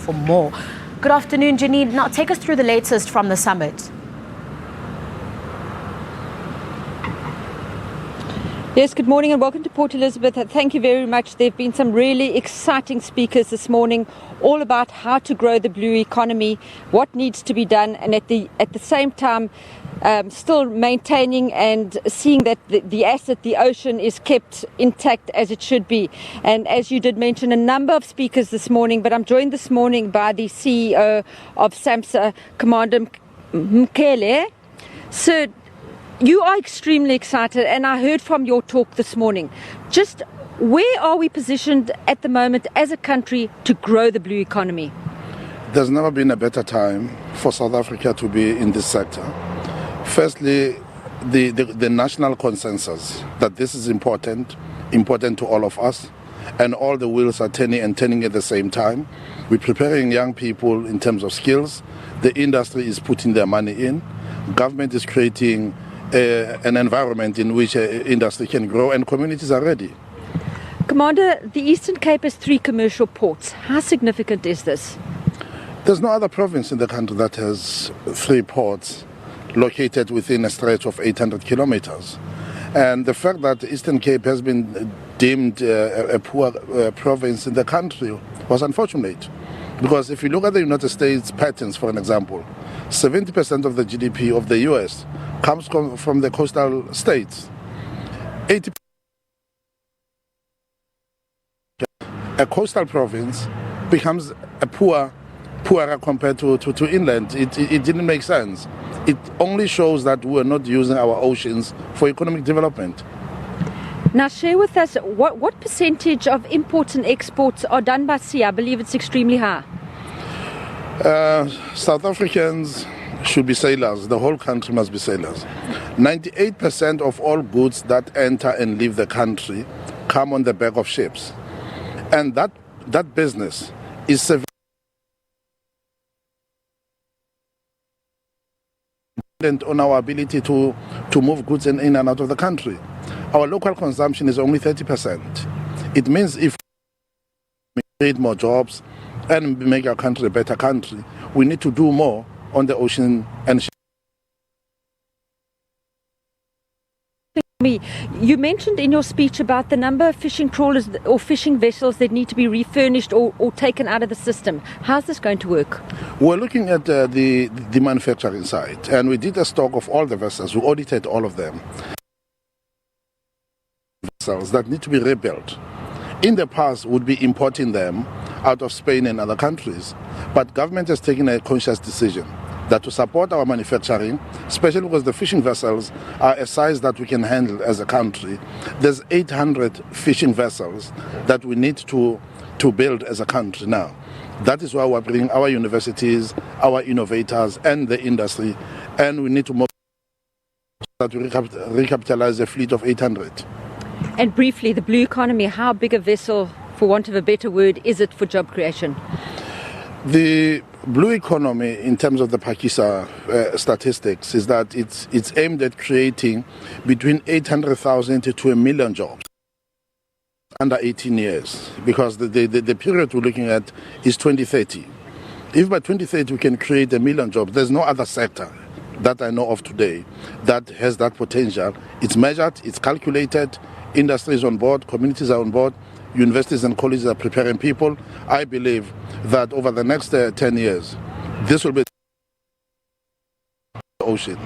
for more. Good afternoon, Janine. Now take us through the latest from the summit. Yes, good morning and welcome to Port Elizabeth. Thank you very much. There have been some really exciting speakers this morning, all about how to grow the blue economy, what needs to be done, and at the same time, still maintaining and seeing that the asset, the ocean, is kept intact as it should be. And as you did mention, a number of speakers this morning, but I'm joined this morning by the CEO of SABC, Commander Mkele. Sir, you are extremely excited, and I heard from your talk this morning. Just where are we positioned at the moment as a country to grow the blue economy? There's never been a better time for South Africa to be in this sector. Firstly, the national consensus that this is important to all of us, and all the wheels are turning at the same time. We're preparing young people in terms of skills. The industry is putting their money in. Government is creating an environment in which industry can grow, and communities are ready. Commander, the Eastern Cape has 3 commercial ports. How significant is this? There's no other province in the country that has 3 ports located within a stretch of 800 kilometers. And the fact that the Eastern Cape has been deemed a poor province in the country was unfortunate. Because if you look at the United States patents, for an example, 70% of the GDP of the US comes from the coastal states. 80%. A coastal province becomes poorer compared to inland. It didn't make sense. It only shows that we're not using our oceans for economic development. Now share with us, what percentage of imports and exports are done by sea? I believe it's extremely high. South Africans should be sailors. The whole country must be sailors. 98% of all goods that enter and leave the country come on the back of ships. And that business is on our ability to move goods in and out of the country. Our local consumption is only 30%. It means if we create more jobs and make our country a better country, we need to do more on the ocean and shipping. You mentioned in your speech about the number of fishing trawlers or fishing vessels that need to be refurnished or taken out of the system. How's this going to work? We're looking at the manufacturing side, and we did a stock of all the vessels. We audited all of them. Vessels that need to be rebuilt. In the past, would be importing them out of Spain and other countries. But government has taken a conscious decision that to support our manufacturing, especially because the fishing vessels are a size that we can handle as a country. There's 800 fishing vessels that we need to build as a country now. That is why we're bringing our universities, our innovators, and the industry, and we need to move that we recapitalize a fleet of 800. And briefly, the blue economy, how big a vessel, for want of a better word, is it for job creation? The blue economy, in terms of the Pakistan statistics, is that it's aimed at creating between 800,000 to 1 million jobs under 18 years, because the period we're looking at is 2030. If by 2030 we can create 1 million jobs, there's no other sector that I know of today that has that potential. It's measured, it's calculated, industry is on board, communities are on board, universities and colleges are preparing people. I believe that over the next 10 years, this will be the ocean.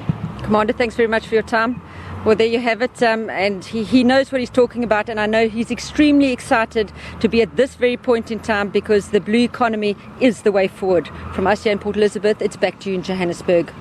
Commander, thanks very much for your time. Well, there you have it, and he knows what he's talking about, and I know he's extremely excited to be at this very point in time because the blue economy is the way forward. From us here in Port Elizabeth, it's back to you in Johannesburg.